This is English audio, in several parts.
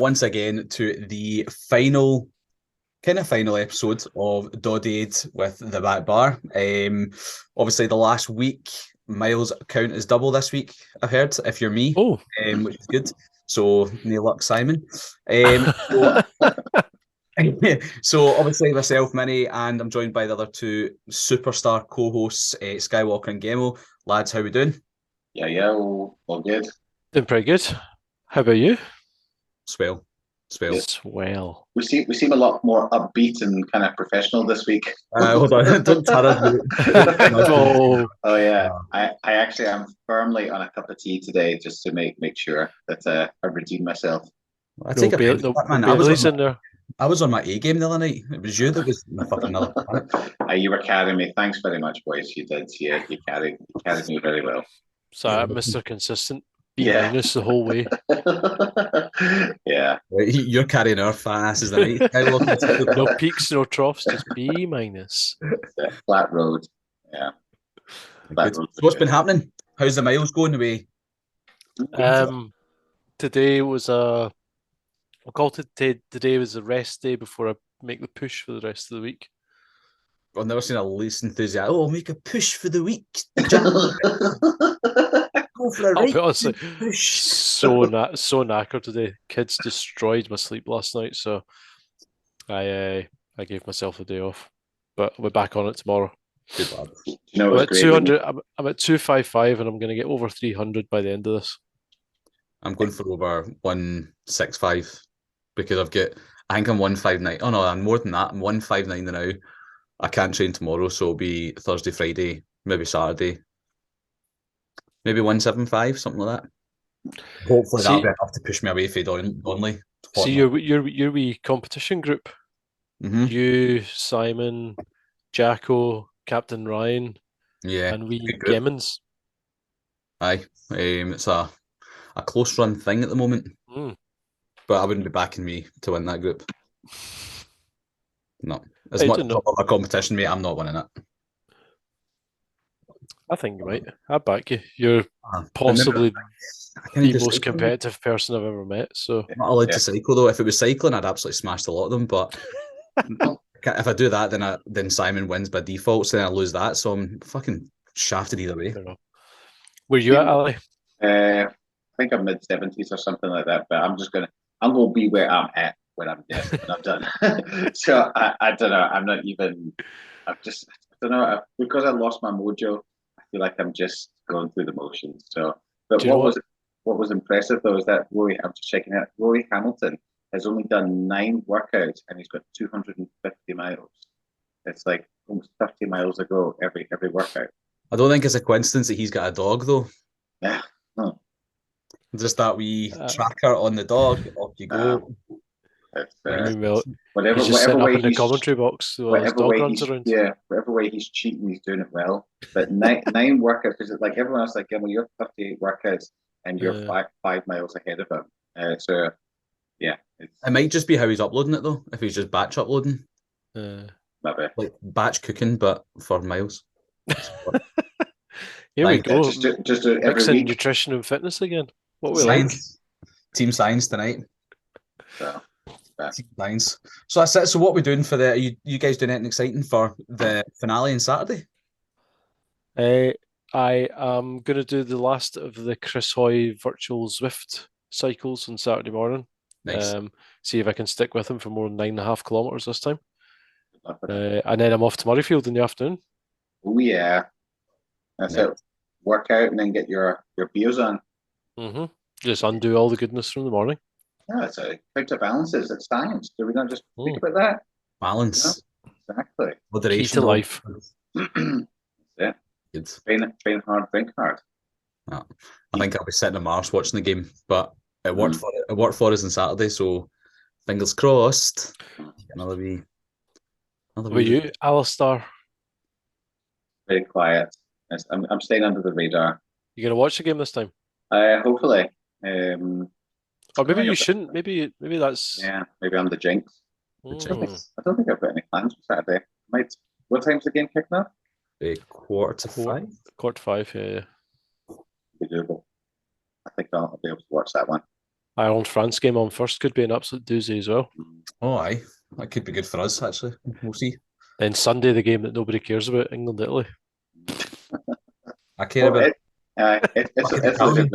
once again to the final episode of Doddie Aid with the back bar. Obviously, the last week, Miles' count is double this week, I've heard, if you're me, which is good. So, no luck, Simon. So obviously myself, Minnie, and I'm joined by the other two superstar co-hosts, Skywalker and Gemo. Lads, how we doing? Yeah, all good. Doing pretty good. How about you? Swell. Swell. We seem a lot more upbeat and kind of professional this week. Hold on, don't tell us. Oh yeah, I actually am firmly on a cup of tea today just to make sure that I redeem myself. I take man. I was on my A game the other night. It was you that was my fucking another planet. You were carrying me. Thanks very much, boys. You did. Yeah, you carried me very well. So Mr. Consistent. Minus the whole way. Yeah. You're carrying our fat asses tonight. No peaks, no troughs, just B minus. Flat road. Yeah. Road. So what's been happening? How's the miles going away? Today was I'll call it today was a rest day before I make the push for the rest of the week. I've never seen a least enthusiastic. Oh, I'll make a push for the week. Go for a right honestly, push. So knackered today. Kids destroyed my sleep last night, so I gave myself a day off. But we're back on it tomorrow. Good lad. I'm at 200. I'm at 255, and I'm going to get over 300 by the end of this. I'm going for over 165 because I think I'm 159. Oh no, I'm more than that. I'm 159 now. I can't train tomorrow, so it'll be Thursday, Friday, maybe Saturday. Maybe 175, something like that. Hopefully that'll be enough to push me away from Donley. See your wee competition group. Mm-hmm. You, Simon, Jacko, Captain Ryan, and we Gemmons. Aye, it's a close run thing at the moment, but I wouldn't be backing me to win that group. No, as much as a competition, mate, I'm not winning it. I think you might. I back you. You're possibly the most competitive person I've ever met. So I'm not allowed to cycle though. If it was cycling, I'd absolutely smashed a lot of them. But if I do that, then Simon wins by default. So then I lose that. So I'm fucking shafted either way. Where you at, Ali? I think I'm mid-70s or something like that. But I'm gonna be where I'm at when I'm done. So I don't know. I'm not even. I don't know because I lost my mojo. I feel like I'm just going through the motions. So, but what was impressive though is that I'm just checking out. Rory Hamilton has only done 9 workouts and he's got 250 miles. It's like almost 30 miles a go every workout. I don't think it's a coincidence that he's got a dog though. Yeah. No. Just that wee tracker on the dog. Off you go. He's just sitting up in the commentary box while his dog runs around. Yeah, whatever way he's cheating, he's doing it well. But 9 workouts, because like everyone else, like, well, you're 38 workouts and you're 5 miles ahead of him. So, yeah. It might just be how he's uploading it, though, if he's just batch uploading. Maybe. Like batch cooking, but for miles. Here we go. Just every week. Nutrition and fitness again. What we science. Team science tonight. So. Lines. So that's it. So what are we doing for are you guys doing anything exciting for the finale on Saturday? I am going to do the last of the Chris Hoy virtual Zwift cycles on Saturday morning. Nice. See if I can stick with him for more than 9.5 kilometers this time. And then I'm off to Murrayfield in the afternoon. Oh yeah, that's it. Work out and then get your beers on. Mm-hmm. Just undo all the goodness from the morning. Yeah, it's a counterbalances. It's science. Do we not just think about that? Balance. Yeah, exactly. Moderation. Key to life. Yeah. Good. Train hard, drink hard. I think I'll be sitting in Mars watching the game, but it worked for us on Saturday, so fingers crossed. Another wee. Were you, Alistair? Very quiet. I'm staying under the radar. You gonna watch the game this time? Hopefully. Or maybe you shouldn't. Maybe that's. Yeah, maybe I'm the jinx. I don't think I've got any plans for Saturday. What time's the game kicking off? 4:45. 4:45. Yeah. Be doable. I think I'll be able to watch that one. Ireland-France game on first could be an absolute doozy as well. Oh, aye. That could be good for us, actually. We'll see. Then Sunday, the game that nobody cares about, England-Italy. I care about It's fucking a Italian.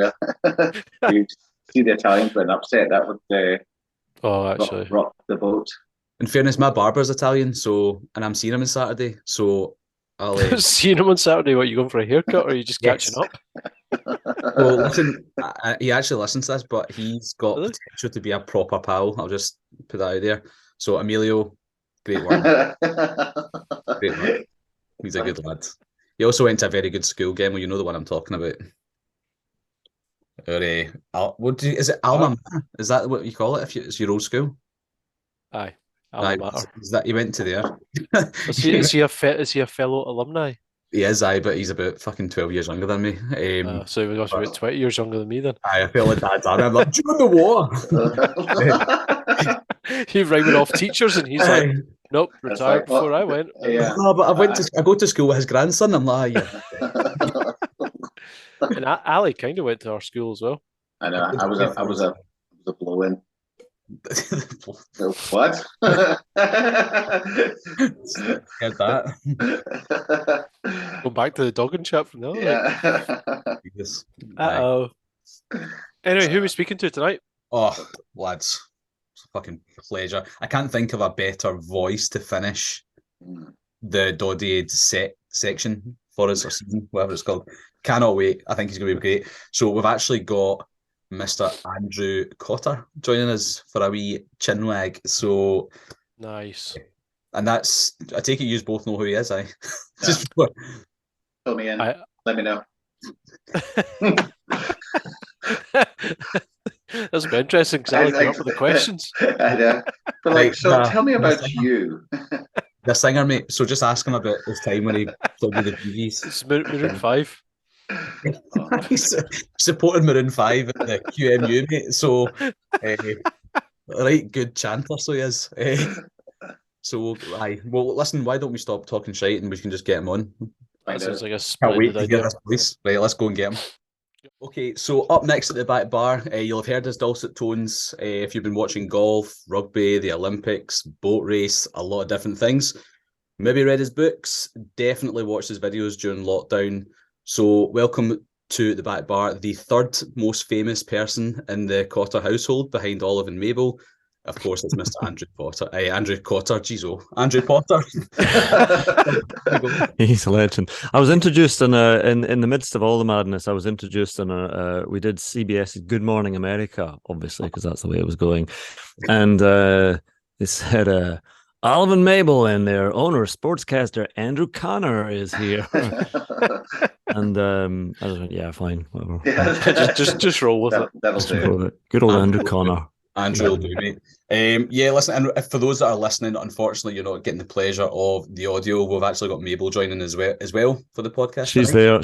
you see the Italians win upset, that would actually. rock the boat. In fairness, my barber's Italian, and I'm seeing him on Saturday, so I'll. Seeing him on Saturday, what, you going for a haircut or are you just catching up? Well, listen, he actually listens to this, but he's got Really? potential to be a proper pal. I'll just put that out there. So, Emilio, great work. Great work. He's a good lad. He also went to a very good school, Gemma. You know the one I'm talking about. Is it Alma Mater? Is that what you call it? If it's your old school? Aye. Alma Mater. Is that you went to there? Is he a fellow alumni? He is, but he's about fucking 12 years younger than me. So he must be about 20 years younger than me then. I feel like dad's on. I'm like, do you know the war? He's rhyming off teachers and he's like, nope, retired before I went. Yeah. No, but I go to school with his grandson. I'm like, yeah. And Ali kind of went to our school as well. I know. I was a blow-in. What? Get that. Go back to the dogging chat from there. Yeah. Yes. Uh-oh. Anyway, who are we speaking to tonight? Oh, lads, it's a fucking pleasure. I can't think of a better voice to finish the Doddie Aid section for us, or season, whatever it's called. Cannot wait. I think he's going to be great. So we've actually got Mr. Andrew Cotter joining us for a wee chinwag. So nice. And that's, I take it you both know who he is, aye? Yeah. Just Fill me in. Let me know. That's been interesting because I came up with the questions. I know. But tell me about you. The singer, mate. So just ask him about his time when he played with the BVs. It's Maroon 5. He supported Maroon 5 at the QMU, mate. So, right, good chanter, so he is. So, aye. Well, listen, why don't we stop talking shite and we can just get him on? That sounds like a Can't wait splendid to idea. hear this voice. Right, let's go and get him. Okay, so up next at the back bar, you'll have heard his dulcet tones if you've been watching golf, rugby, the Olympics, boat race, a lot of different things. Maybe read his books, definitely watched his videos during lockdown. So welcome to the back bar, the third most famous person in the Cotter household behind Olive and Mabel. Of course, it's Mr. Andrew Potter. Andrew Cotter, Andrew Potter. He's a legend. I was introduced in the midst of all the madness. I was introduced in we did CBS's Good Morning America, obviously, because that's the way it was going, and they said Olive and Mabel and their owner, sportscaster Andrew Cotter, is here. And I was like, yeah, fine, whatever. Yeah. just roll with it. That'll do. Good old Andrew Cotter. Andrew will do, mate. Yeah, listen, and for those that are listening, unfortunately, you're not getting the pleasure of the audio. We've actually got Mabel joining as well for the podcast.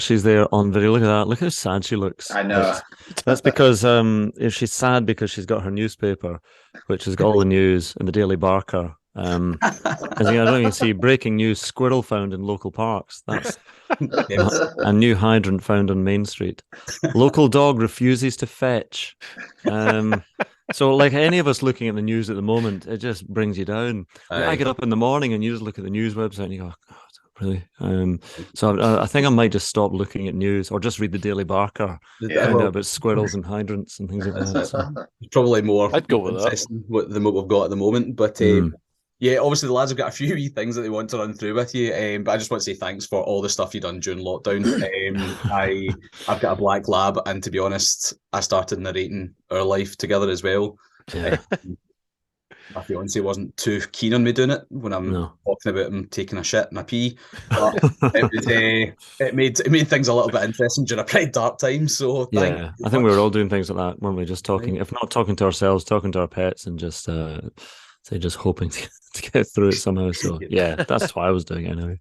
She's there on video. Look at that. Look how sad she looks. I know. That's because if she's sad because she's got her newspaper, which has got all the news in the Daily Barker. As I don't even see breaking news: squirrel found in local parks. That's a new hydrant found on Main Street. Local dog refuses to fetch. So, like any of us looking at the news at the moment, it just brings you down. I get up in the morning and you just look at the news website and you go, "God, really?" So I think I might just stop looking at news or just read the Daily Barker, find out about squirrels and hydrants and things like that. So. Probably more. I'd go with that. Than what we've got at the moment, but. Yeah, obviously the lads have got a few wee things that they want to run through with you, but I just want to say thanks for all the stuff you've done during lockdown. I've got a black lab, and to be honest, I started narrating our life together as well. Yeah. My fiance wasn't too keen on me doing it when I'm talking about him taking a shit and a pee. But it made things a little bit interesting during a pretty dark time. So yeah, I think we were all doing things like that, weren't we? Just talking, if not talking to ourselves, talking to our pets, and just just hoping to get through it somehow. So yeah, that's what I was doing anyway.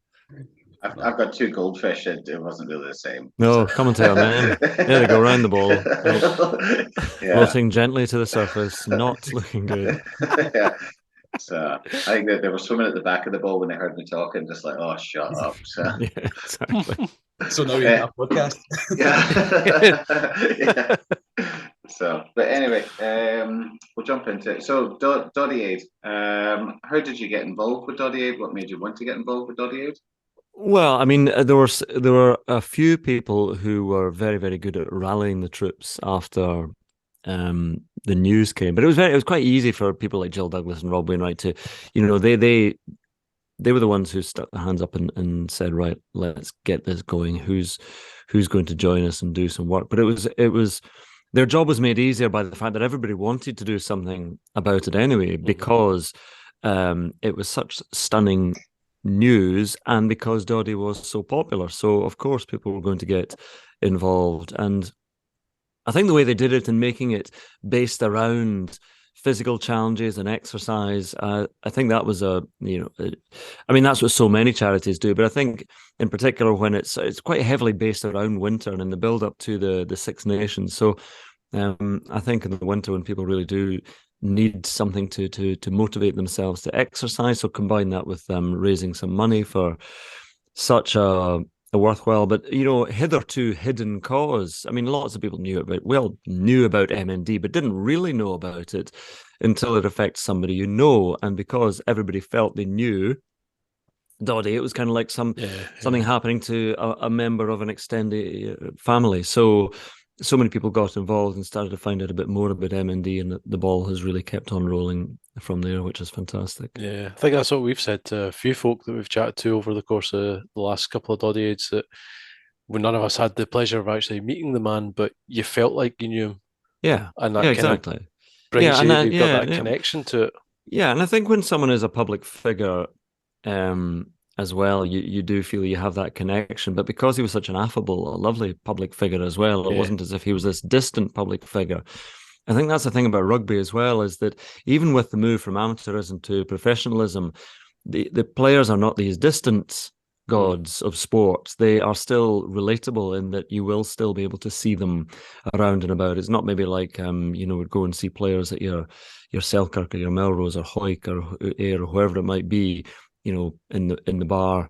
I've got 2 goldfish, and it wasn't really the same. No, commentator, man. There they go, round the ball. Floating gently to the surface, not looking good. Yeah. So I think that they were swimming at the back of the ball when they heard me talking, just like, oh, shut up. So. Yeah, exactly. So now you're in a podcast. Yeah. Yeah. So, but anyway, we'll jump into it. So, Doddie Aid. How did you get involved with Doddie Aid? What made you want to get involved with Doddie Aid? Well, I mean, there were a few people who were very, very good at rallying the troops after the news came, but it was quite easy for people like Jill Douglas and Rob Wainwright to, they were the ones who stuck their hands up and said, right, let's get this going. Who's going to join us and do some work? But it was their job was made easier by the fact that everybody wanted to do something about it anyway, because it was such stunning news, and because Doddie was so popular. So of course people were going to get involved. And I think the way they did it and making it based around physical challenges and exercise, I think that was I mean, that's what so many charities do, but I think in particular when it's quite heavily based around winter and in the build up to the Six Nations. So I think in the winter when people really do need something to motivate themselves to exercise, so combine that with raising some money for such a worthwhile but hitherto hidden cause. I mean, lots of people knew about MND but didn't really know about it until it affects somebody and because everybody felt they knew Doddie, it was kind of like something happening to a member of an extended family. So many people got involved and started to find out a bit more about MND, and the ball has really kept on rolling from there, which is fantastic. Yeah, I think that's what we've said to a few folk that we've chatted to over the course of the last couple of Doddie Aids, that none of us had the pleasure of actually meeting the man, but you felt like you knew him. Yeah, and that exactly. Brings you've got that connection to it. Yeah, and I think when someone is a public figure, as well, you do feel you have that connection. But because he was such an affable, a lovely public figure as well, it wasn't as if he was this distant public figure. I think that's the thing about rugby as well, is that even with the move from amateurism to professionalism, the players are not these distant gods of sport. They are still relatable in that you will still be able to see them around and about. It's not maybe like would go and see players at your Selkirk or your Melrose or Hawick or Ayr or whoever it might be, in the bar,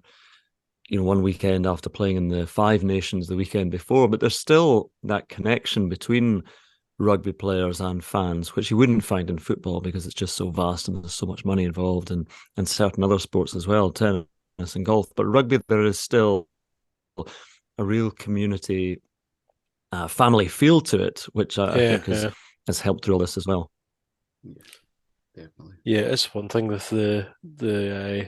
one weekend after playing in the Five Nations the weekend before. But there's still that connection between rugby players and fans, which you wouldn't find in football because it's just so vast and there's so much money involved, and certain other sports as well, tennis and golf. But rugby, there is still a real community, family feel to it, which I think has helped through all this as well. Yeah. Definitely. Yeah, it's one thing with the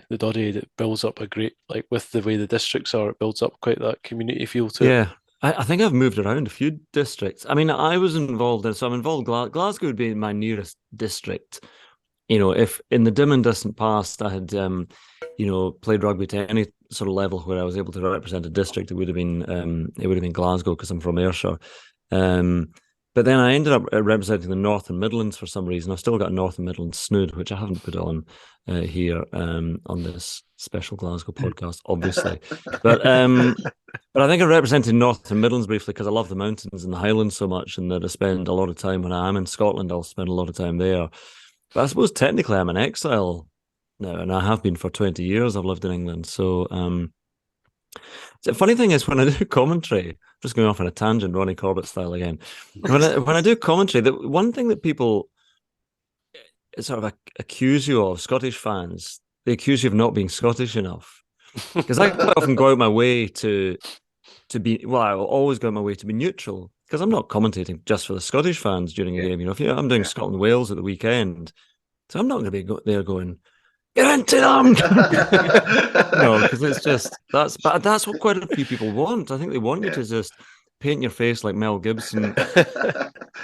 Doddie Aid, it builds up a great, like with the way the districts are, it builds up quite that community feel to it. Yeah, I think I've moved around a few districts. I mean, I was involved in, so I'm involved, Glasgow would be my nearest district. If in the dim and distant past I had, played rugby to any sort of level where I was able to represent a district, it would have been Glasgow because I'm from Ayrshire. But then I ended up representing the North and Midlands for some reason. I've still got North and Midlands snood, which I haven't put on here on this special Glasgow podcast, obviously. But I think I represented North and Midlands briefly because I love the mountains and the Highlands so much, and that I spend a lot of time when I'm in Scotland. I'll spend a lot of time there. But I suppose technically I'm an exile now, and I have been for 20 years. I've lived in England. So the funny thing is, when I do commentary, just going off on a tangent, Ronnie Corbett style again, when I do commentary, the one thing that people sort of accuse you of, Scottish fans, they accuse you of not being Scottish enough. Because I quite often go out my way to be, well, I will always go out my way to be neutral, because I'm not commentating just for the Scottish fans during a game. If I'm doing Scotland-Wales at the weekend, so I'm not going to be there going, get into them. No, because it's just that's what quite a few people want. I think they want you to just paint your face like Mel Gibson,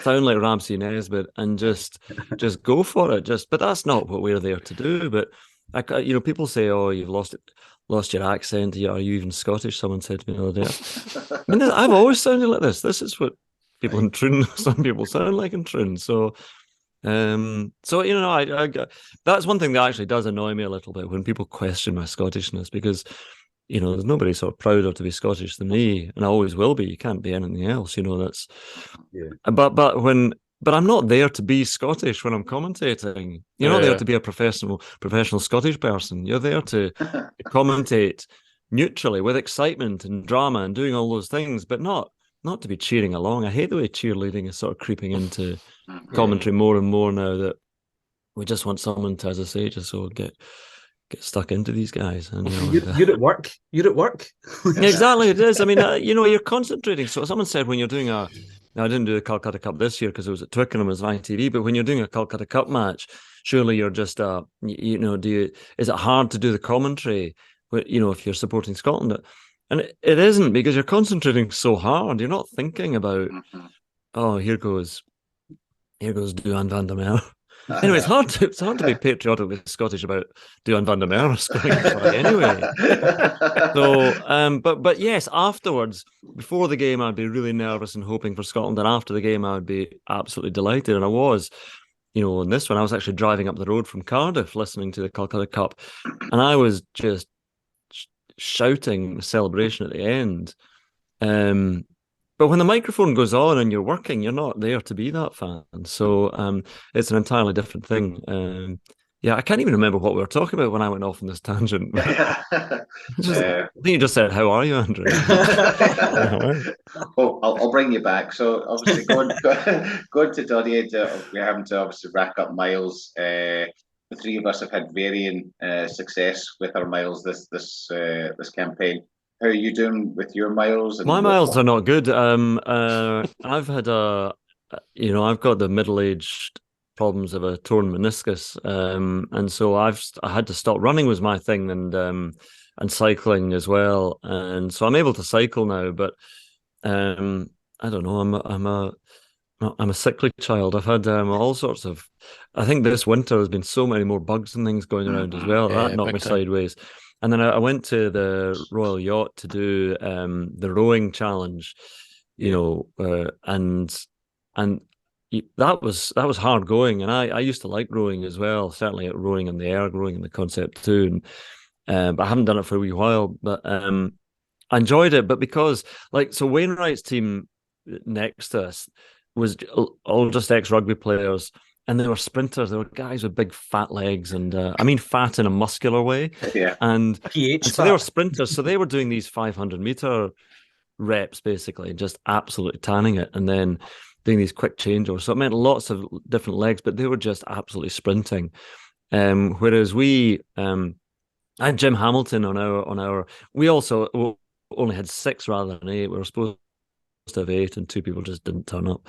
sound like Ramsey Nesbitt, and just go for it. But that's not what we're there to do. But people say, "Oh, you've lost your accent. Are you even Scottish?" Someone said to me the other day. I mean, I've always sounded like this. This is what people in Troon, some people sound like in Troon. So that's one thing that actually does annoy me a little bit when people question my Scottishness, because there's nobody sort of prouder to be Scottish than me, and I always will be. You can't be anything else. That's but I'm not there to be Scottish when I'm commentating. You're not there to be a professional Scottish person. You're there to commentate neutrally with excitement and drama and doing all those things, but not to be cheering along. I hate the way cheerleading is sort of creeping into commentary more and more now, that we just want someone to, as I say, just so get stuck into these guys. And you're at work. You're at work. Yeah, exactly, it is. I mean, you're concentrating. So someone said when you're doing now, I didn't do the Calcutta Cup this year because it was at Twickenham, it was on ITV. But when you're doing a Calcutta Cup match, surely you're just is it hard to do the commentary? If you're supporting Scotland, and it isn't, because you're concentrating so hard. You're not thinking about, oh, here goes Duan van der Merwe. Anyway, it's hard to be patriotically Scottish about Duan van der Merwe scoring a try anyway. So, but yes, afterwards, before the game, I'd be really nervous and hoping for Scotland, and after the game, I'd be absolutely delighted. And I was, in this one, I was actually driving up the road from Cardiff, listening to the Calcutta Cup, and I was just shouting the celebration at the end. But when the microphone goes on and you're working, you're not there to be that fan. So it's an entirely different thing. Yeah, I can't even remember what we were talking about when I went off on this tangent. I think you just said, "How are you, Andrew?" Oh, I'll bring you back. So obviously going to Doddie Aid, we're having to obviously rack up miles. The three of us have had varying success with our miles this campaign. How are you doing with your miles? My miles are not good. I've had I've got the middle-aged problems of a torn meniscus, and so I had to stop. Running was my thing, and cycling as well, and so I'm able to cycle now. But I don't know. I'm a sickly child. I've had all sorts of. I think this winter there's been so many more bugs and things going around as well. That knocked me sideways. And then I went to the Royal Yacht to do the rowing challenge, and that was hard going. And I used to like rowing as well, certainly rowing in the air, rowing in the concept too. And but I haven't done it for a wee while. But I enjoyed it. But because so Wainwright's team next to us was all just ex-rugby players. And they were sprinters. They were guys with big fat legs, and I mean fat in a muscular way. Yeah. And so they were sprinters. So they were doing these 500-meter reps, basically, just absolutely tanning it, and then doing these quick changeovers. So it meant lots of different legs, but they were just absolutely sprinting. Whereas we, I had Jim Hamilton on our. We also only had 6 rather than 8. We were supposed to have 8, and 2 people just didn't turn up.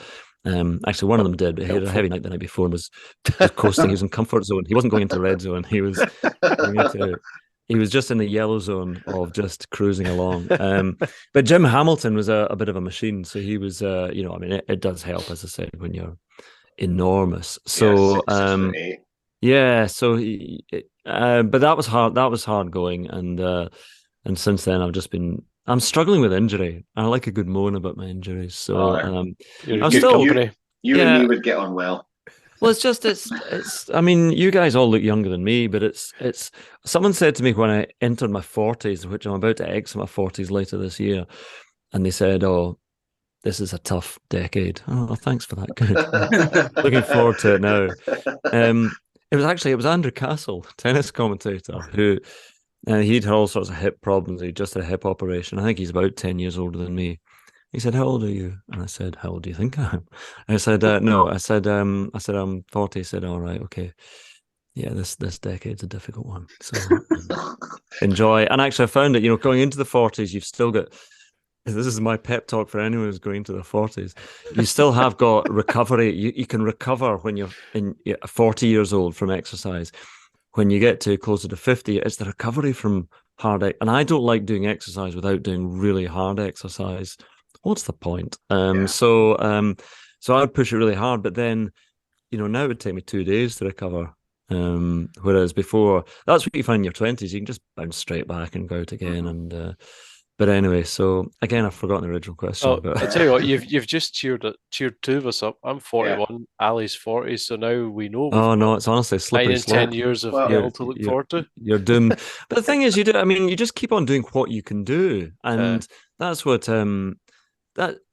Actually, one of them did, but he had a heavy night the night before and was coasting. He was in comfort zone. He wasn't going into red zone. He was just in the yellow zone of just cruising along. But Jim Hamilton was a bit of a machine. So he was, it does help, as I said, when you're enormous. So, yeah, so but that was hard. That was hard going. And since then, I'm struggling with injury. I like a good moan about my injuries. So you're in good company. You and me would get on well. Well, it's. I mean, you guys all look younger than me, but it's. Someone said to me when I entered my 40s, which I'm about to exit my 40s later this year, and they said, "Oh, this is a tough decade." Oh, thanks for that. Good. Looking forward to it now. It was Andrew Castle, tennis commentator, who. He'd had all sorts of hip problems. He just had a hip operation. I think he's about 10 years older than me. He said, "How old are you?" And I said, "How old do you think I am?" I said, "No." I said, "I'm 40." He said, "All right, okay. Yeah, this decade's a difficult one. So enjoy." And actually, I found it. Going into the 40s, you've still got. This is my pep talk for anyone who's going to the 40s. You still have got recovery. You can recover when you're 40 years old from exercise. When you get to closer to 50, it's the recovery from hard. And I don't like doing exercise without doing really hard exercise. What's the point? So I'd push it really hard, but then, now it would take me 2 days to recover. Whereas before, that's what you find in your 20s. You can just bounce straight back and go out again. And but anyway, so again, I've forgotten the original question. Oh, I tell you what, you've just cheered 2 of us up. I'm 41, Ali's 40, so now we know. Oh no, it's honestly a slippery 9 and 10 years of hell to look forward to. You're doomed. But the thing is, you just keep on doing what you can do, and that's what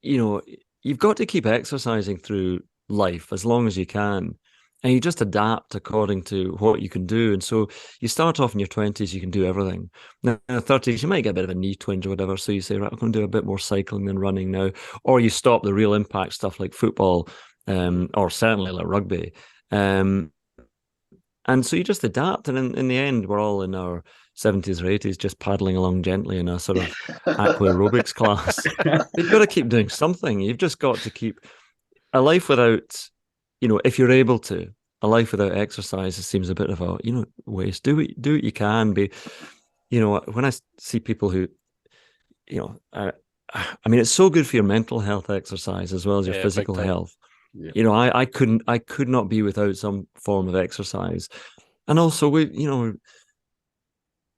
you've got to keep exercising through life as long as you can. And you just adapt according to what you can do. And so you start off in your 20s, you can do everything. Now, in your 30s, you might get a bit of a knee twinge or whatever. So you say, right, I'm going to do a bit more cycling than running now. Or you stop the real impact stuff like football, or certainly like rugby. And so you just adapt. And in the end, we're all in our 70s or 80s just paddling along gently in a sort of aqua aerobics class. You've got to keep doing something. You've just got to keep a life without, if you're able to, a life without exercise, it seems a bit of a, waste. Do what you can be. When I see people who, I mean, it's so good for your mental health exercise as well as your physical health. Yeah. I could not be without some form of exercise. And also we've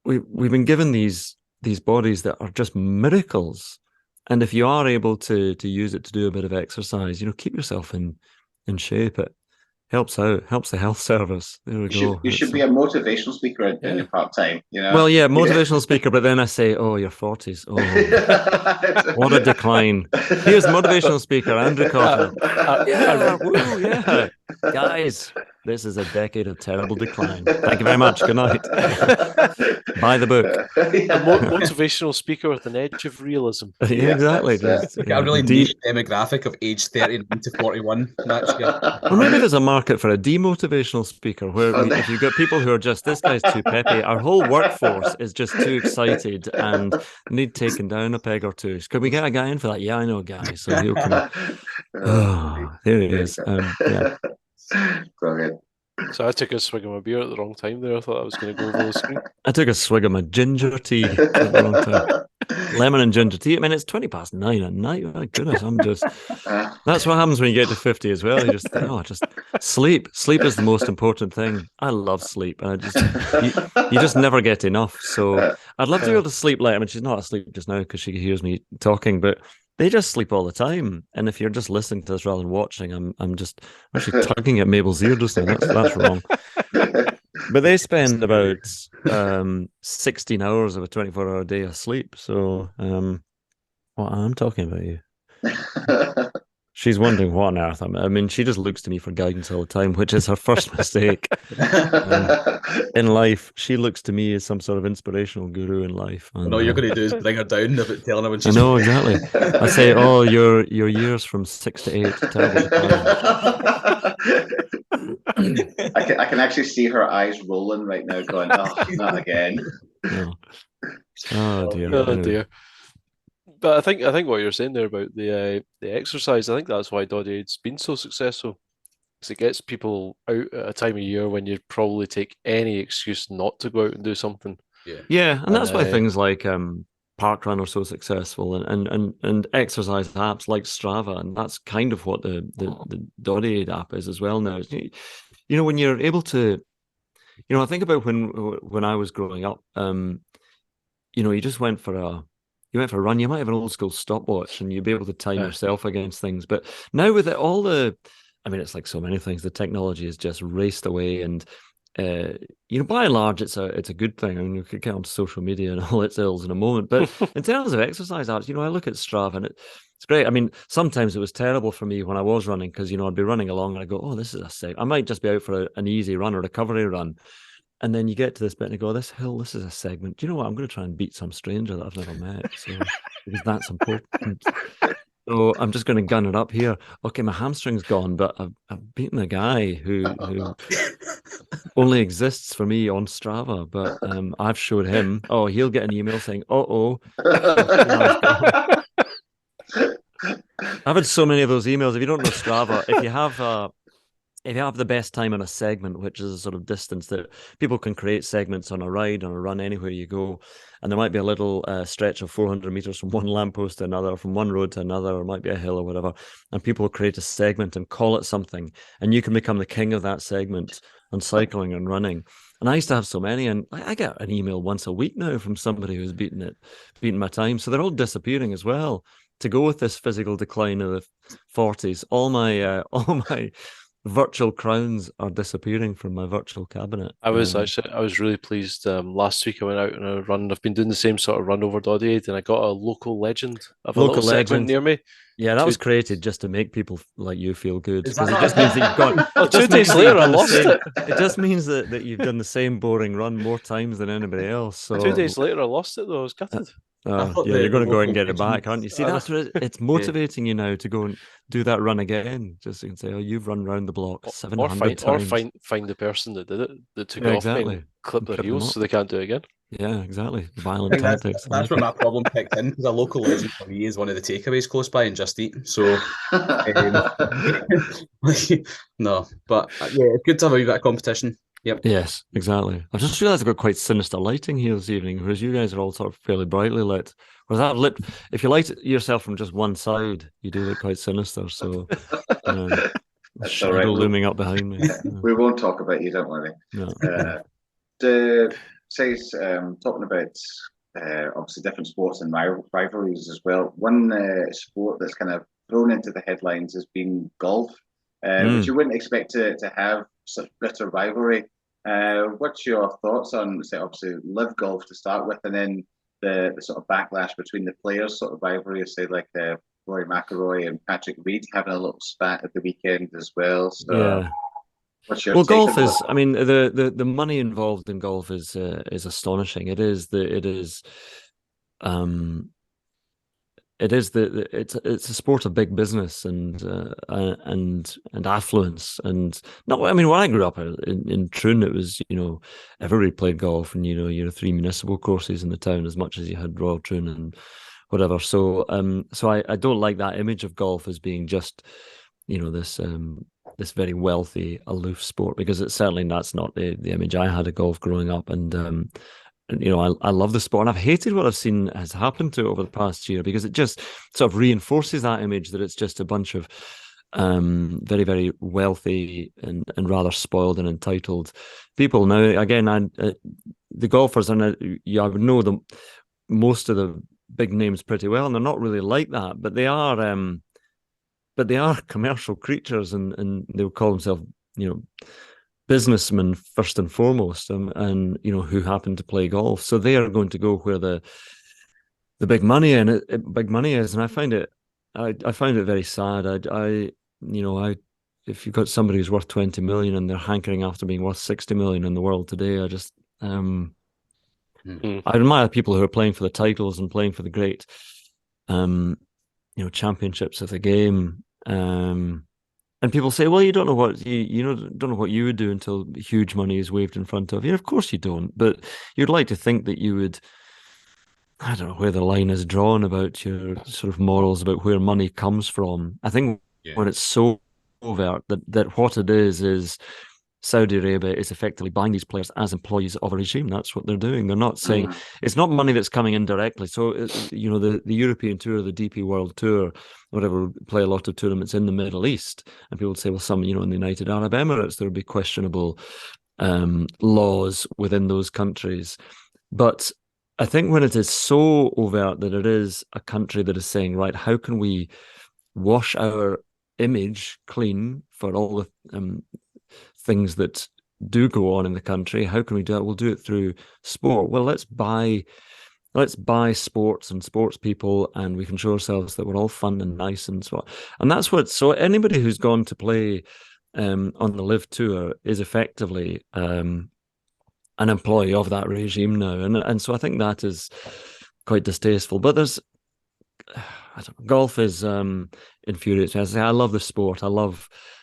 been given these bodies that are just miracles. And if you are able to use it to do a bit of exercise, keep yourself in shape. It helps out, helps the health service. There we go. You should be a motivational speaker in your part-time, Well, yeah, motivational speaker, but then I say, oh, your 40s. Oh, what a decline. Here's motivational speaker, Andrew Cotter. Yeah. Guys, this is a decade of terrible decline. Thank you very much. Good night. Buy the book. A motivational speaker with an edge of realism. Yeah, exactly. A really niche demographic of age 39 to 41. Well, maybe there's a market for a demotivational speaker where if you've got people who are just, this guy's too peppy, our whole workforce is just too excited and need taken down a peg or two. Could we get a guy in for that? Yeah, I know a guy. So he'll come. Oh, there he is. Yeah. Brilliant. So I took a swig of my beer at the wrong time there. I thought I was going to go over the screen. I took a swig of my ginger tea at the wrong time. Lemon and ginger tea. I mean, it's 9:20 at night. My goodness, that's what happens when you get to 50 as well. You just think, just sleep. Sleep is the most important thing. I love sleep. And you just never get enough. So I'd love to be able to sleep late. I mean, she's not asleep just now because she hears me talking, but they just sleep all the time. And if you're just listening to this rather than watching, I'm actually tugging at Mabel's ear just now. That's wrong. But they spend about 16 hours of a 24-hour day asleep. So I'm talking about you. She's wondering what on earth I mean, she just looks to me for guidance all the time, which is her first mistake. In life, she looks to me as some sort of inspirational guru in life. And, all you're going to do is bring her down about telling her when she's... I know, exactly. I say, your years from 6 to 8, terrible. I can actually see her eyes rolling right now, going, "Oh, not again." No. Oh dear. Oh dear. But I think what you're saying there about the exercise, I think that's why Doddie Aid's been so successful. Because it gets people out at a time of year when you'd probably take any excuse not to go out and do something. Yeah, and that's why things like Parkrun are so successful, and exercise apps like Strava, and that's kind of what the Doddie Aid app is as well now. When you're able to, I think about when I was growing up, you just went for a run. You might have an old school stopwatch and you'd be able to time yourself against things. But now with it's like so many things, the technology has just raced away, and by and large, it's a good thing. I mean, you could get on social media and all its ills in a moment. But in terms of exercise apps, I look at Strava and it's great. I mean, sometimes it was terrible for me when I was running because, I'd be running along and I go, oh, this is a sick. I might just be out for an easy run or recovery run. And then you get to this bit and you go, this hill, this is a segment. Do you know what? I'm going to try and beat some stranger that I've never met. So because that's important. So I'm just going to gun it up here. Okay, my hamstring's gone, but I've beaten a guy who only exists for me on Strava. But I've showed him. Oh, he'll get an email saying, I've had so many of those emails. If you don't know Strava, if you have the best time on a segment, which is a sort of distance that people can create segments on a ride, on a run, anywhere you go, and there might be a little stretch of 400 meters from one lamppost to another, from one road to another, or it might be a hill or whatever, and people create a segment and call it something, and you can become the king of that segment on cycling and running. And I used to have so many, and I get an email once a week now from somebody who's beaten my time. So they're all disappearing as well. To go with this physical decline of the 40s, all my virtual crowns are disappearing from my virtual cabinet. I was really pleased. Last week I went out on a run. I've been doing the same sort of run over Doddie Aid, and I got a local legend of a Local little segment legend. near me. Yeah, that Two- was created just to make people like you feel good, Is that because it not- just means that you've got. Oh, it just 2 days means that later, you've I done the lost same- it. It just means that you've done the same boring run more times than anybody else. So 2 days later, I lost it though. I was gutted. I thought yeah, you're going to go and local get it back, legend- aren't you? See, I that's what it's motivating you now to go and do that run again. Just so you can say, "Oh, you've run round the block 700 times." Find the person that did it, that took Yeah, it off me, exactly. and clip their Trip them heels up. so they can't do it again. Yeah, exactly. I Violent think tactics. I that's like where it. my problem kicked in, because a local legend for me is one of the takeaways close by and Just Eat. So no, but yeah, it's good to have a wee bit of competition. Yep. Yes, exactly. I've just realised I've got quite sinister lighting here this evening, whereas you guys are all sort of fairly brightly lit. Whereas I've lit, if you light yourself from just one side, you do look quite sinister. So, a That's shadow all right. looming up behind me. We won't talk about you, don't worry. No. Talking about obviously different sports and rivalries as well. One sport that's kind of thrown into the headlines has been golf, which you wouldn't expect to have such bitter rivalry. What's your thoughts on, say, obviously LIV Golf to start with, and then the sort of backlash between the players, sort of rivalry, say like Rory McIlroy and Patrick Reed having a little spat at the weekend as well. So, Yeah. what's your Well, take golf on is. I mean, the money involved in golf is astonishing. It's a sport of big business and affluence. And no, I mean, when I grew up in Troon, it was, everybody played golf, and your 3 municipal courses in the town as much as you had Royal Troon and whatever. So I don't like that image of golf as being just this very wealthy, aloof sport, because that's not the image I had of golf growing up. And I love the sport, and I've hated what I've seen has happened to it over the past year, because it just sort of reinforces that image that it's just a bunch of very, very wealthy and rather spoiled and entitled people. Now, again, the golfers, and I would know most of the big names pretty well, and they're not really like that, but they are commercial creatures, and they'll call themselves, businessmen first and foremost, and who happen to play golf. So they are going to go where the big money is, and I find it very sad. If you've got somebody who's worth 20 million and they're hankering after being worth 60 million in the world today, I admire people who are playing for the titles and playing for the great championships of the game. And people say, well, you don't know what don't know what you would do until huge money is waved in front of you. Of course you don't, but you'd like to think that you would. I don't know where the line is drawn about your sort of morals about where money comes from. I think when it's so overt that what it is Saudi Arabia is effectively buying these players as employees of a regime. That's what they're doing. They're not saying it's not money that's coming in directly. So, the European Tour, the DP World Tour, whatever, play a lot of tournaments in the Middle East. And people would say, well, some, in the United Arab Emirates, there would be questionable laws within those countries. But I think when it is so overt that it is a country that is saying, right, how can we wash our image clean for all the things that do go on in the country? How can we do it? We'll do it through sport. Well, let's buy sports and sports people, and we can show ourselves that we're all fun and nice and so on. And that's so anybody who's gone to play on the LIV Tour is effectively an employee of that regime now. And so I think that is quite distasteful. But there's, golf is infuriating. As I say, I love the sport.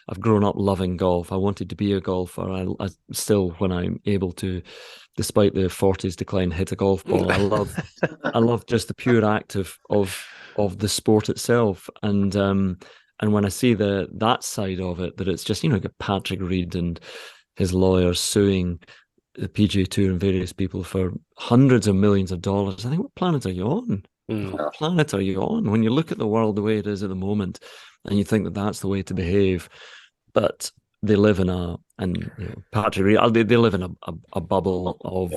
I've grown up loving golf. I wanted to be a golfer. I still, when I'm able to, despite the 40s decline, hit a golf ball. I love just the pure act of the sport itself. And when I see that side of it, that it's just, get Patrick Reed and his lawyers suing the PGA Tour and various people for hundreds of millions of dollars. I think, what planet are you on? What planet are you on? When you look at the world the way it is at the moment, and you think that that's the way to behave, but they live in Patrick Reed, they live in a bubble of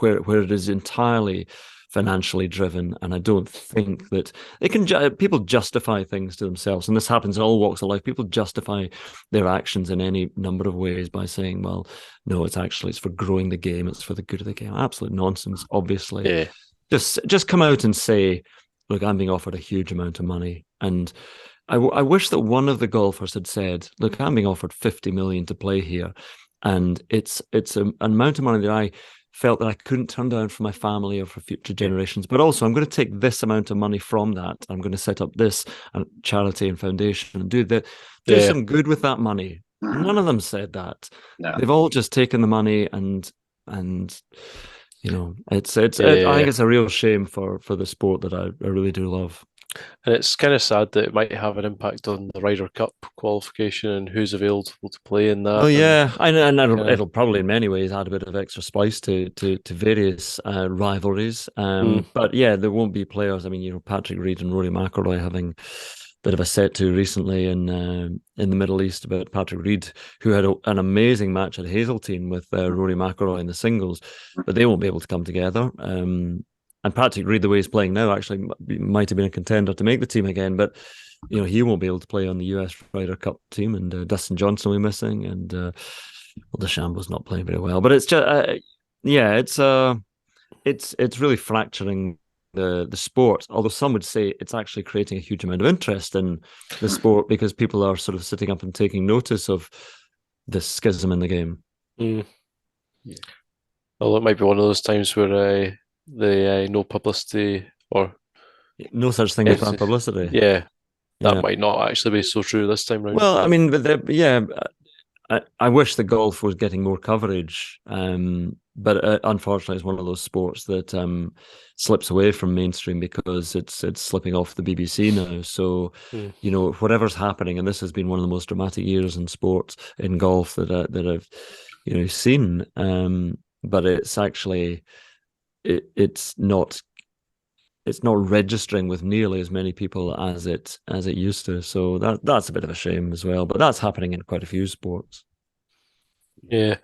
where it is entirely financially driven, and I don't think that they can. People justify things to themselves, and this happens in all walks of life. People justify their actions in any number of ways by saying, "Well, no, it's for growing the game. It's for the good of the game." Absolute nonsense. Obviously, Yeah. just come out and say, "Look, I'm being offered a huge amount of money," and I wish that one of the golfers had said, "Look, I'm being offered 50 million to play here, and it's an amount of money that I felt that I couldn't turn down for my family or for future generations. But also, I'm going to take this amount of money from that. I'm going to set up this charity and foundation and do some good with that money." None of them said that. No. They've all just taken the money and you know, I think it's a real shame for the sport that I really do love. And it's kind of sad that it might have an impact on the Ryder Cup qualification and who's available to play in that. Oh yeah, and it'll probably in many ways add a bit of extra spice to various rivalries. But yeah, there won't be players. I mean, you know, Patrick Reed and Rory McIlroy having a bit of a set to recently in the Middle East about Patrick Reed, who had an amazing match at Hazeltine with Rory McIlroy in the singles, but they won't be able to come together. And Patrick Reed, the way he's playing now, actually might have been a contender to make the team again, but you know, he won't be able to play on the US Ryder Cup team, and Dustin Johnson will be missing, and DeChambeau's not playing very well. But it's just, it's really fracturing the sport. Although some would say it's actually creating a huge amount of interest in the sport because people are sort of sitting up and taking notice of this schism in the game. Yeah. Well, it might be one of those times where the no publicity or no such thing as bad publicity. Yeah, that might not actually be so true this time round. Well, I mean, I wish the golf was getting more coverage, but unfortunately, it's one of those sports that slips away from mainstream because it's slipping off the BBC now. So, you know, whatever's happening, and this has been one of the most dramatic years in sports in golf that I've seen. But it's actually it's not registering with nearly as many people as it used to. So that's a bit of a shame as well. But that's happening in quite a few sports. Yeah,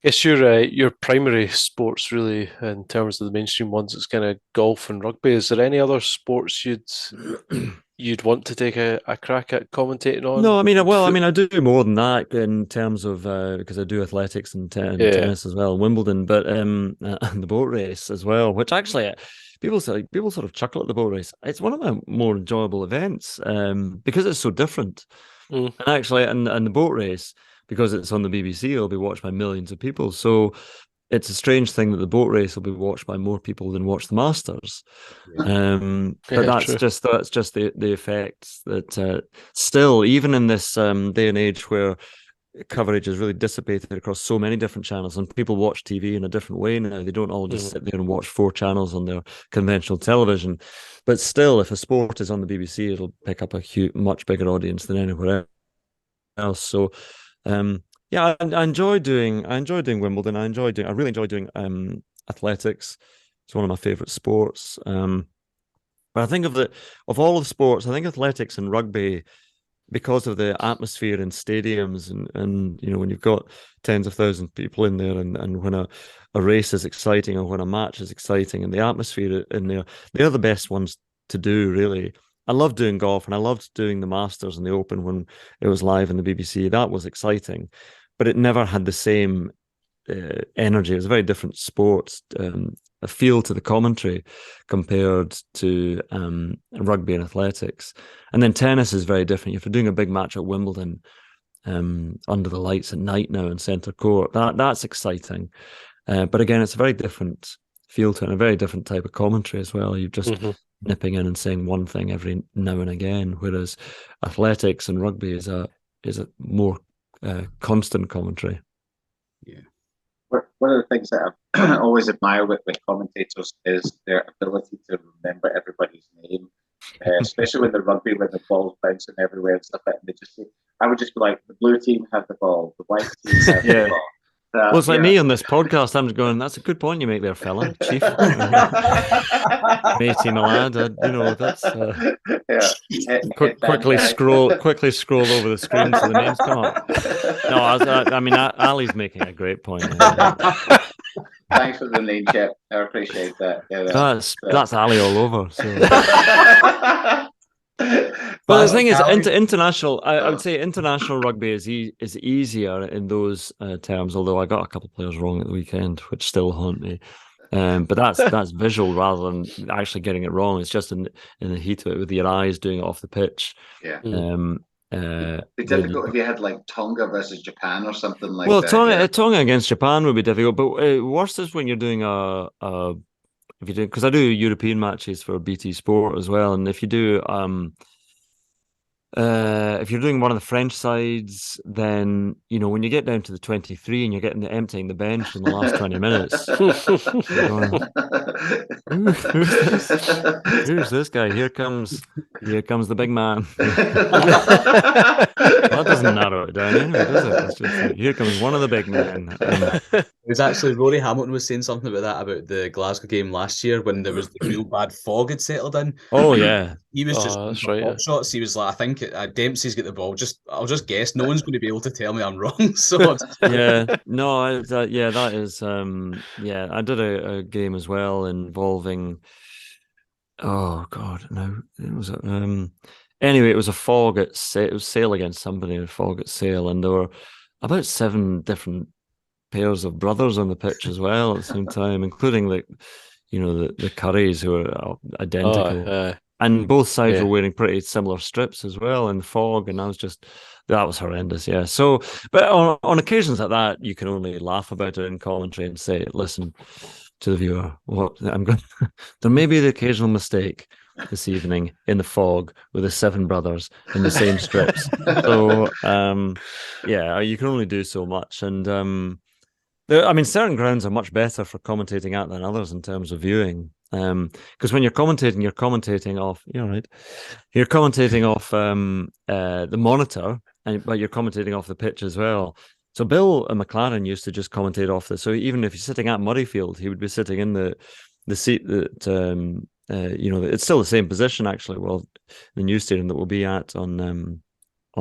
I guess your primary sports really in terms of the mainstream ones, it's kind of golf and rugby. Is there any other sports you'd want to take a crack at commentating on? No, I do more than that in terms of because I do athletics and tennis as well, Wimbledon, but and the boat race as well, which actually people sort of chuckle at the boat race. It's one of my more enjoyable events because it's so different. And actually, and the boat race, because it's on the BBC, it'll be watched by millions of people. So it's a strange thing that the boat race will be watched by more people than watch the Masters. But that's just the effects that still, even in this day and age where coverage is really dissipated across so many different channels and people watch TV in a different way now. They don't all just sit there and watch 4 channels on their conventional television. But still, if a sport is on the BBC, it'll pick up a much bigger audience than anywhere else. So, I enjoy doing Wimbledon. I really enjoy doing athletics. It's one of my favorite sports. But I think of all of the sports, I think athletics and rugby, because of the atmosphere in stadiums and you know, when you've got tens of thousands of people in there and when a race is exciting or when a match is exciting and the atmosphere in there, they're the best ones to do, really. I love doing golf and I loved doing the Masters and the Open when it was live in the BBC. That was exciting, but it never had the same energy. It was a very different sport, a feel to the commentary compared to rugby and athletics. And then tennis is very different. If you're doing a big match at Wimbledon under the lights at night now in centre court, that's exciting. But again, it's a very different feel to it and a very different type of commentary as well. You're just nipping in and saying one thing every now and again, whereas athletics and rugby is a more constant commentary. Yeah. One of the things that I always admire with commentators is their ability to remember everybody's name, especially when the rugby, when the ball's bouncing everywhere and stuff. And they just say, I would just be like, the blue team have the ball, the white team have the ball. Well, it's like me on this podcast. I'm just going, that's a good point you make there, fella, chief. Matey, my lad. That's quickly scroll over the screen so the names come up. No, I mean, Ali's making a great point. Thanks for the name check. I appreciate that. Yeah, That's Ali all over. So. But But the thing is, international. I would say international rugby is easier in those terms. Although I got a couple of players wrong at the weekend, which still haunt me. But that's visual rather than actually getting it wrong. It's just in the heat of it with your eyes doing it off the pitch. Yeah. Be difficult if you had like Tonga versus Japan or something like that. Well, Tonga against Japan would be difficult. But worse is when you're doing if you do, because I do European matches for BT Sport as well, and if you do if you're doing one of the French sides, then when you get down to the 23 and you're emptying the bench in the last 20 minutes, who's this guy? Here comes the big man. That doesn't narrow it down anyway, does it? It's just like, here comes one of the big men. It was actually Rory Hamilton was saying something about the Glasgow game last year when there was the real bad fog had settled in. Oh yeah, he was just that's right, pop shots. He was like, I think Dempsey's got the ball. I'll just guess. No one's going to be able to tell me I'm wrong. So yeah, no, that is I did a game as well involving. Oh God, no, it was anyway. It was a fog it was Sale against somebody. A fog at Sale, and there were about 7 different pairs of brothers on the pitch as well at the same time, including the Currys who are identical, and both sides were wearing pretty similar strips as well in the fog, and that was horrendous. Yeah. So, but on occasions like that, you can only laugh about it in commentary and say, listen to the viewer, there may be the occasional mistake this evening in the fog with the 7 brothers in the same strips. So, you can only do so much. And certain grounds are much better for commentating at than others in terms of viewing. Because when you're commentating off, you're commentating off the monitor, but you're commentating off the pitch as well. So Bill McLaren used to just commentate off this. So even if he's sitting at Murrayfield, he would be sitting in the seat that it's still the same position actually. Well, the new stadium that we'll be at on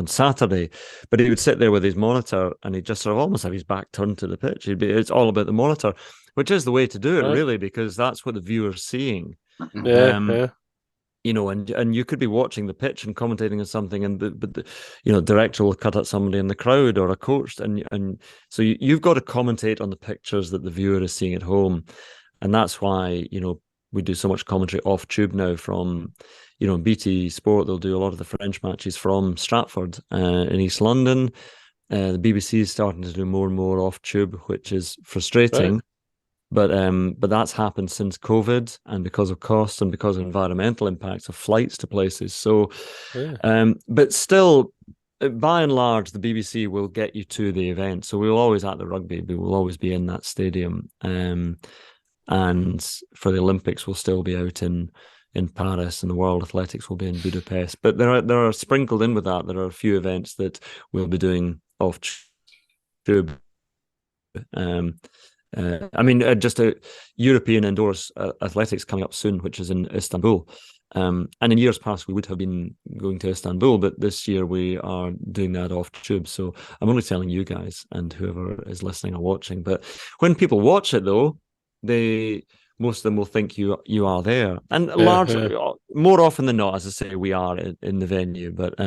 Saturday, but he would sit there with his monitor and he'd just sort of almost have his back turned to the pitch. It's all about the monitor, which is the way to do it, really, because that's what the viewer's seeing. And you could be watching the pitch and commentating on something, and the director will cut at somebody in the crowd or a coach, and so you've got to commentate on the pictures that the viewer is seeing at home, and that's why we do so much commentary off tube now from. BT Sport, they'll do a lot of the French matches from Stratford in East London. The BBC is starting to do more and more off tube, which is frustrating. Right. But that's happened since COVID and because of costs and because of environmental impacts of flights to places. So, but still, by and large, the BBC will get you to the event. So we'll always at the rugby, we will always be in that stadium. And for the Olympics, we'll still be out in Paris, and the World Athletics will be in Budapest. But there are sprinkled in with that. There are a few events that we'll be doing off tube. Just a European indoors athletics coming up soon, which is in Istanbul. And in years past, we would have been going to Istanbul, but this year we are doing that off tube. So I'm only telling you guys and whoever is listening or watching. But when people watch it, though, most of them will think you are there, and largely, more often than not, as I say, we are in the venue. But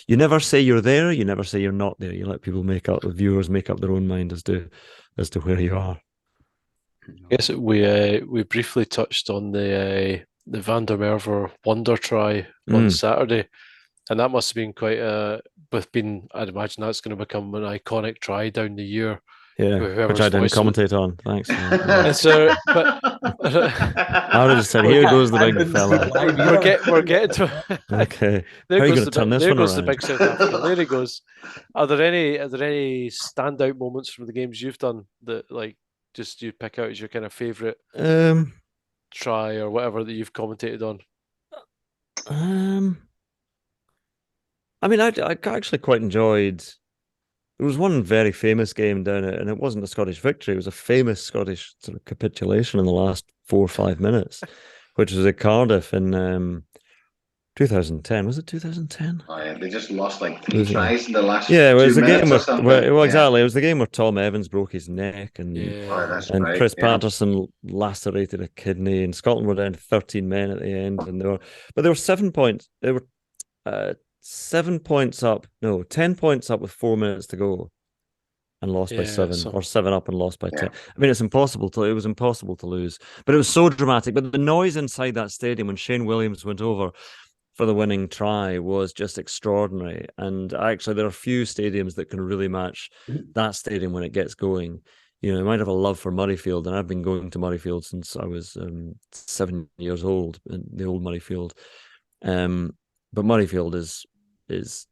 you never say you're there. You never say you're not there. You let people the viewers make up their own mind as to where you are. Yes, we briefly touched on the Van der Merwe wonder try on Saturday, and that must have been quite I'd imagine that's going to become an iconic try down the year. Yeah, which I didn't commentate on. Thanks. And so, but I would have just said, "Here goes the big fella." We're getting to. Okay, how are you going to turn this one around? The big South African. There he goes. Are there any standout moments from the games you've done that just you pick out as your kind of favourite try or whatever that you've commentated on? I actually quite enjoyed. There was one very famous game down it, and it wasn't a Scottish victory. It was a famous Scottish sort of capitulation in the last 4 or 5 minutes, which was at Cardiff. And 2010, was it 2010? Oh yeah, they just lost like 3 Losing. tries in the last Yeah, it was 2 the game minutes or where, something. well, Yeah. exactly. It was the game where Tom Evans broke his neck Oh, Yeah. that's and right. Chris Yeah. Patterson lacerated a kidney, and Scotland were down to 13 men at the end, and they were 7 points. They were 7 points up, no, 10 points up with 4 minutes to go, and lost by 7, or 7 up and lost by 10. I mean, it was impossible to lose, but it was so dramatic. But the noise inside that stadium when Shane Williams went over for the winning try was just extraordinary. And actually, there are few stadiums that can really match that stadium when it gets going. You know, I might have a love for Murrayfield, and I've been going to Murrayfield since I was 7 years old, the old Murrayfield. But Murrayfield is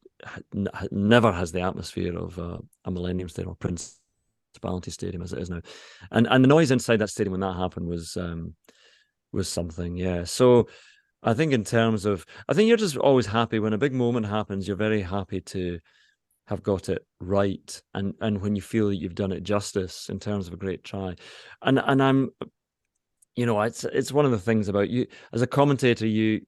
never has the atmosphere of a Millennium Stadium or Principality Stadium as it is now, and the noise inside that stadium when that happened was something. Yeah, so I think in terms of, I think you're just always happy when a big moment happens. You're very happy to have got it right, and when you feel that you've done it justice in terms of a great try, and I'm, you know, it's one of the things about you as a commentator, you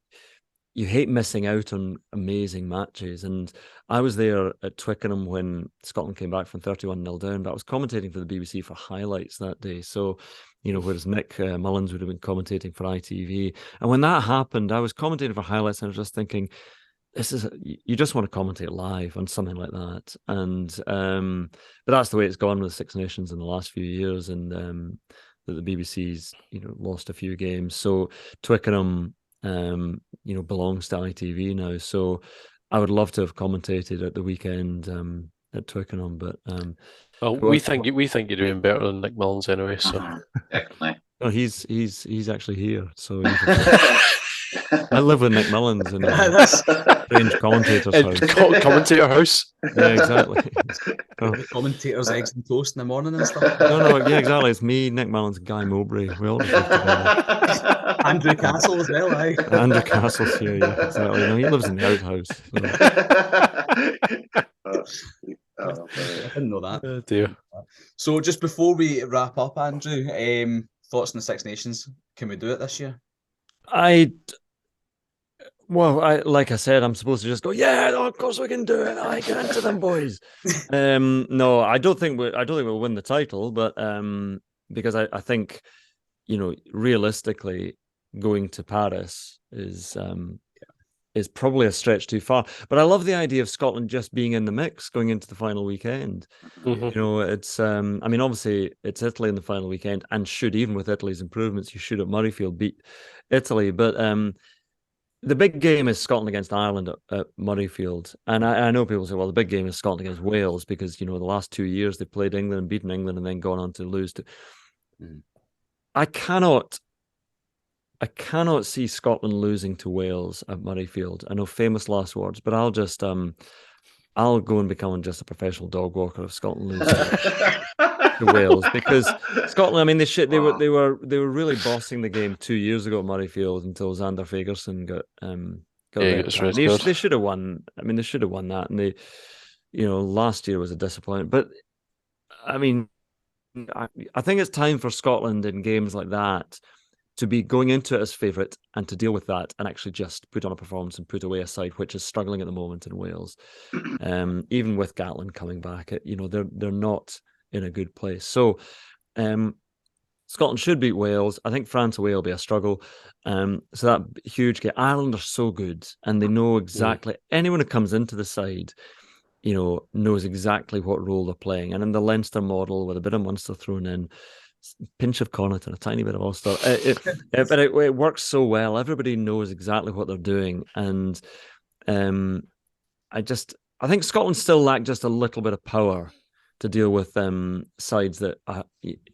hate missing out on amazing matches. And I was there at Twickenham when Scotland came back from 31-0 down, but I was commentating for the BBC for highlights that day. So, you know, whereas Nick Mullins would have been commentating for ITV. And when that happened, I was commentating for highlights and I was just thinking, you just want to commentate live on something like that. And but that's the way it's gone with the Six Nations in the last few years, and that the BBC's, you know, lost a few games. So Twickenham, you know, belongs to ITV now. So I would love to have commentated at the weekend at Twickenham, but well, we think you're doing better than Nick Mullins anyway. So definitely. Oh, he's actually here. So I live with Nick Mullins in a strange commentator's house. Commentator house. Yeah, exactly. The commentators eggs and toast in the morning and stuff. No, yeah, exactly. It's me, Nick Mullins, Guy Mowbray. We all just live together. Andrew Castle as well, aye. Andrew Castle's here, yeah, exactly. No, he lives in the outhouse. Oh, I didn't know that. Oh dear. So just before we wrap up, Andrew, thoughts on the Six Nations? Can we do it this year? Well, like I said, I'm supposed to just go, yeah, of course we can do it. I get into them, boys. No, I don't think we'll win the title, but because I think, you know, realistically, going to Paris is probably a stretch too far. But I love the idea of Scotland just being in the mix going into the final weekend. Mm-hmm. You know, it's I mean, obviously it's Italy in the final weekend, and even with Italy's improvements, you should at Murrayfield beat Italy. But the big game is Scotland against Ireland at Murrayfield. And I know people say, well, the big game is Scotland against Wales because, you know, the last 2 years they played England and beaten England and then gone on to lose to. I cannot see Scotland losing to Wales at Murrayfield. I know, famous last words, but I'll just I'll go and become just a professional dog walker if Scotland loses to Wales, because Scotland, I mean, they were really bossing the game 2 years ago at Murrayfield until Xander Fagerson got they should have won. I mean, they should have won that, and they, you know, last year was a disappointment. But I mean, I think it's time for Scotland in games like that to be going into it as favourite and to deal with that and actually just put on a performance and put away a side which is struggling at the moment in Wales. Even with Gatlin coming back, you know, they're not in a good place. So Scotland should beat Wales. I think France away will be a struggle. So that huge game. Ireland are so good, and they know exactly anyone who comes into the side, you know, knows exactly what role they're playing. And in the Leinster model, with a bit of Munster thrown in, pinch of Connacht, a tiny bit of Ulster, but it works so well. Everybody knows exactly what they're doing, and I think Scotland still lack just a little bit of power to deal with sides that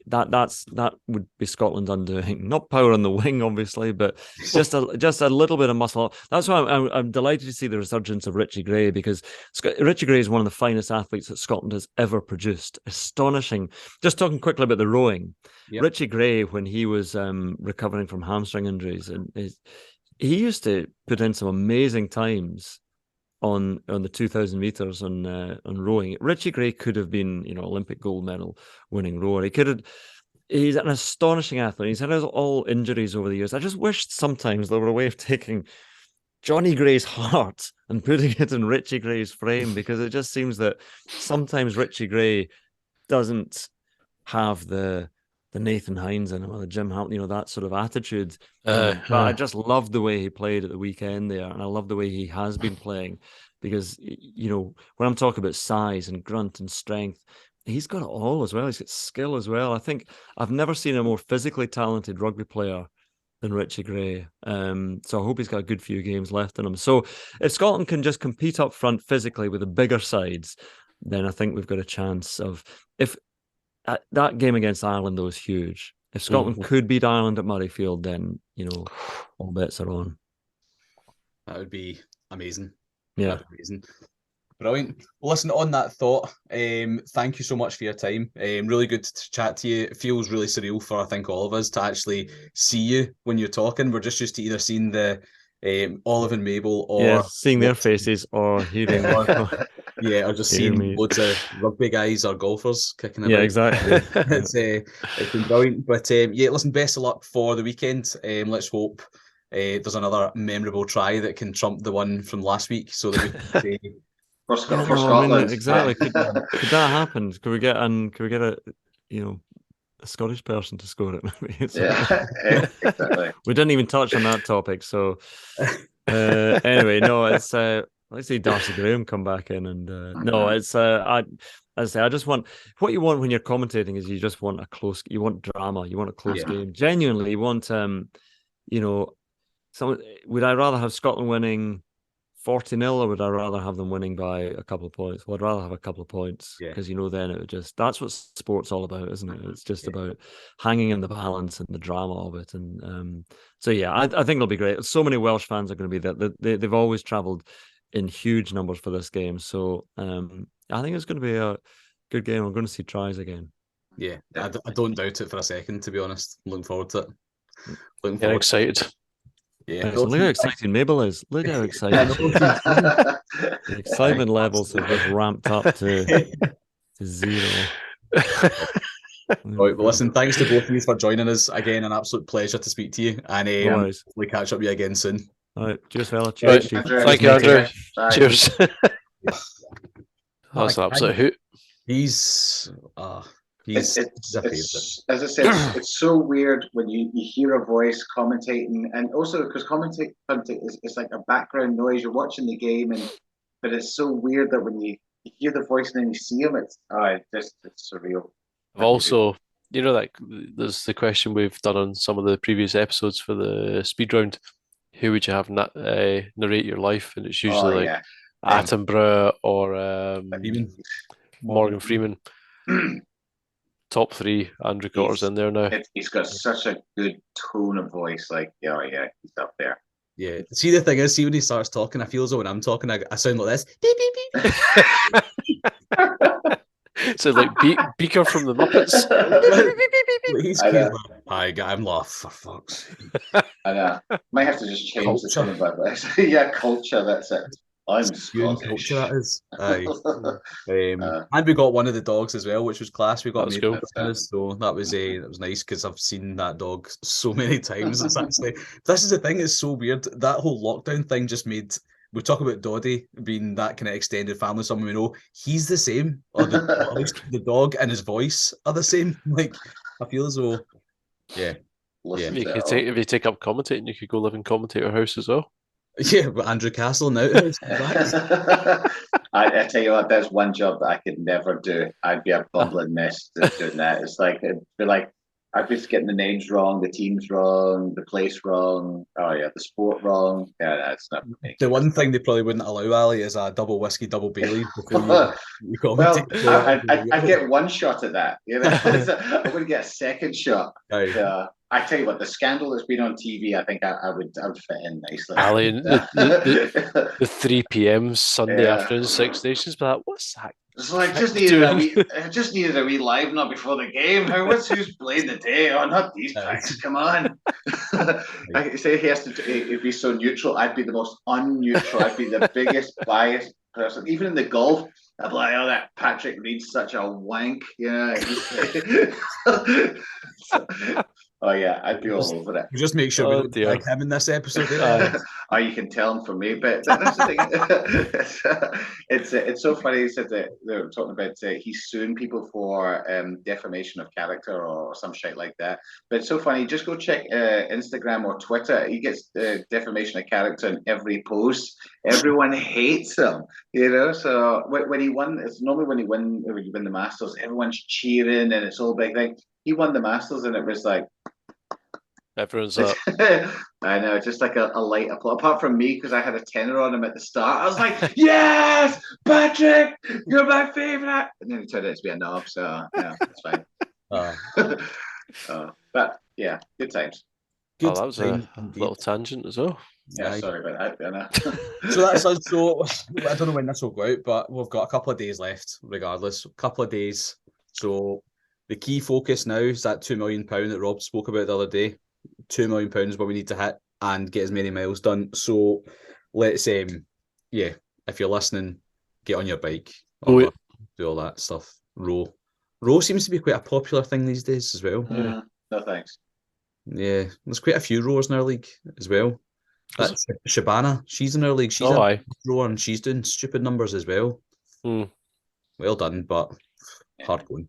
that would be Scotland's undoing. Not power on the wing, obviously, but just a little bit of muscle. That's why I'm delighted to see the resurgence of Richie Gray, because Richie Gray is one of the finest athletes that Scotland has ever produced. Astonishing. Just talking quickly about the rowing. Yep. Richie Gray, when he was recovering from hamstring injuries, and he used to put in some amazing times on the 2,000 meters on rowing. Richie Gray could have been, you know, Olympic gold medal winning rower. He's an astonishing athlete. He's had all injuries over the years. I just wish sometimes there were a way of taking Johnny Gray's heart and putting it in Richie Gray's frame, because it just seems that sometimes Richie Gray doesn't have the Nathan Hines in him or the Jim Hamilton, that sort of attitude. But I just love the way he played at the weekend there, and I love the way he has been playing, because when I'm talking about size and grunt and strength, he's got it all as well. He's got skill as well. I think I've never seen a more physically talented rugby player than Richie Gray. So I hope he's got a good few games left in him. So if Scotland can just compete up front physically with the bigger sides, then I think we've got a chance of, if that game against Ireland, though, is huge. If Scotland could beat Ireland at Murrayfield, then, all bets are on. That would be amazing. Yeah. That'd be amazing. Brilliant. Well, listen, on that thought, thank you so much for your time. Really good to chat to you. It feels really surreal for, I think, all of us to actually see you when you're talking. We're just used to either seeing the Olive and Mabel, or seeing their faces, or hearing or just seeing loads of rugby guys or golfers kicking about. Yeah, exactly. It's been brilliant. But listen, best of luck for the weekend. Let's hope there's another memorable try that can trump the one from last week, so that we can say for Scotland. Exactly. Could that happen? Could we get a a Scottish person to score it? Maybe. Exactly. We didn't even touch on that topic. So anyway, no, it's let's see Darcy Graham come back in, and no, it's I just want, what you want when you're commentating is you just want you want drama, you want a close game. Genuinely, you want would I rather have Scotland winning 40-0, or would I rather have them winning by a couple of points? Well, I'd rather have a couple of points, because then it would that's what sport's all about, isn't it? It's just about hanging in the balance and the drama of it. And I think it'll be great. So many Welsh fans are going to be there. They've always travelled in huge numbers for this game, so I think it's going to be a good game. I'm going to see tries again. Yeah, I don't doubt it for a second, to be honest. I'm looking forward to it. Get excited. Yeah, so look how exciting Mabel is. Look how excited she is. The excitement levels have just ramped up to zero. Right, well, listen, thanks to both of you for joining us again. An absolute pleasure to speak to you, and we'll catch up with you again soon. All right, cheers, fella. Cheers. Thank you, Andrew. Cheers. That's an absolute hoot. He's as I said, it's so weird when you hear a voice commentating, and also because commentating is like a background noise. You're watching the game, but it's so weird that when you hear the voice and then you see him, it's surreal. Also, like there's the question we've done on some of the previous episodes for the speed round. Who would you have narrate your life? And it's usually Attenborough or Morgan Freeman. Top three, Andrew Cotter's in there now. He's got such a good tone of voice. Like, he's up there. Yeah. See, the thing is, when he starts talking, I feel as though when I'm talking, I sound like this. Beep, beep, beep. So like Beaker from the Muppets. He's like, I got him laugh, for fuck's sake. I know. Might have to just change the tone about this. Culture, that's it. I'm Scottish. That is. And we got one of the dogs as well, which was class. We got cool. So that was nice, because I've seen that dog so many times. It's actually, this is the thing, it's so weird. That whole lockdown thing just made, we talk about Doddie being that kind of extended family, someone we know, he's the same, or at least the dog and his voice are the same. Like, I feel as though, If you take up commentating, you could go live in commentator house as well. Yeah, but Andrew Castle now. I tell you what, there's one job that I could never do. I'd be a bumbling mess doing that. It's like, it'd be like, I'd be getting the names wrong, the teams wrong, the place wrong. Oh yeah, the sport wrong. Yeah, that's not for me. The one thing they probably wouldn't allow, Ali, is a double whiskey, double Bailey. I'd get one shot at that. I wouldn't get a second shot. I tell you what, the scandal that's been on TV, I think I would fit in nicely. Ali, the 3 p.m. Sunday afternoon, 6 Nations, but what's that? It's like just needed a wee live not before the game. Who's playing the day? Oh, not these guys. Come on. I say he'd be so neutral. I'd be the most unneutral. I'd be the biggest biased person. Even in the golf, I'd be like, oh, that Patrick Reed's such a wank. Yeah. Oh yeah, I'd be all over it. Just make sure we Oh, don't dear. like him in this episode. Aye. Oh, you can tell him from me, but that's the thing. It's so funny. He said that they were talking about he's suing people for defamation of character or some shit like that. But it's so funny. Just go check Instagram or Twitter. He gets defamation of character in every post. Everyone hates him, you know. So when he won, it's normally when you win the Masters, everyone's cheering and it's all big thing. He won the Masters and it was like. Everyone's up. I know, just like a light applause. Apart from me, because I had a tenner on him at the start. I was like, yes, Patrick, you're my favourite. And then he turned out to be a knob, so yeah, it's fine. But yeah, good times. Oh, that was a little tangent as well. Yeah, sorry about that, Anna. So that's us. So I don't know when this will go out, but we've got a couple of days left, regardless. A couple of days. So the key focus now is that £2 million that Rob spoke about the other day. £2 million is what we need to hit and get as many miles done. So let's if you're listening, get on your bike, do all that stuff. Row seems to be quite a popular thing these days as well. No thanks. Yeah, there's quite a few rowers in our league as well. That's Shabana, she's in our league. She's a rower and she's doing stupid numbers as well. Well done, but hard going.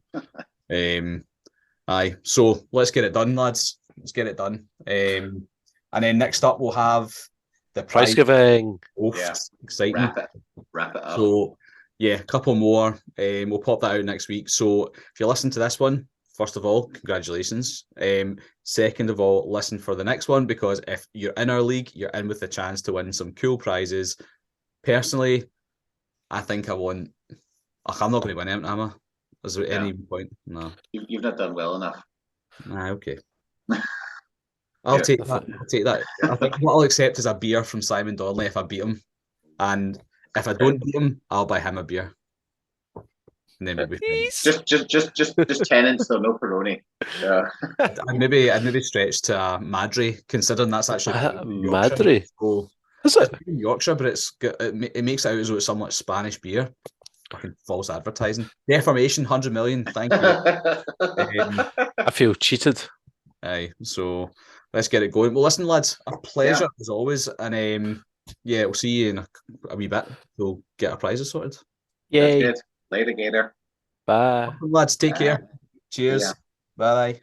Aye, so let's get it done, lads. Let's get it done. And then next up we'll have the prize giving. Exciting. Wrap it up. So yeah, a couple more. We'll pop that out next week. So if you listen to this one, first of all, congratulations. Second of all, listen for the next one, because if you're in our league, you're in with the chance to win some cool prizes. Personally, I think I want. I'm not going to win it, am I? Is there any point? No. You've not done well enough. Okay. I'll take that. I think what I'll accept is a beer from Simon Donnelly if I beat him, and if I don't beat him, I'll buy him a beer. And then maybe just tenants, though, no Peroni. Yeah. I'd maybe stretch to Madry, considering that's actually Madry. So, is it in Yorkshire? But it makes it out as though it's somewhat Spanish beer. Fucking false advertising. Defamation, 100 million. Thank you. I feel cheated. Aye, so let's get it going. Well, listen, lads, a pleasure as always, and we'll see you in a wee bit. We'll get our prizes sorted. Yay! Later, Gator. Bye, lads. Take care. Cheers. Bye.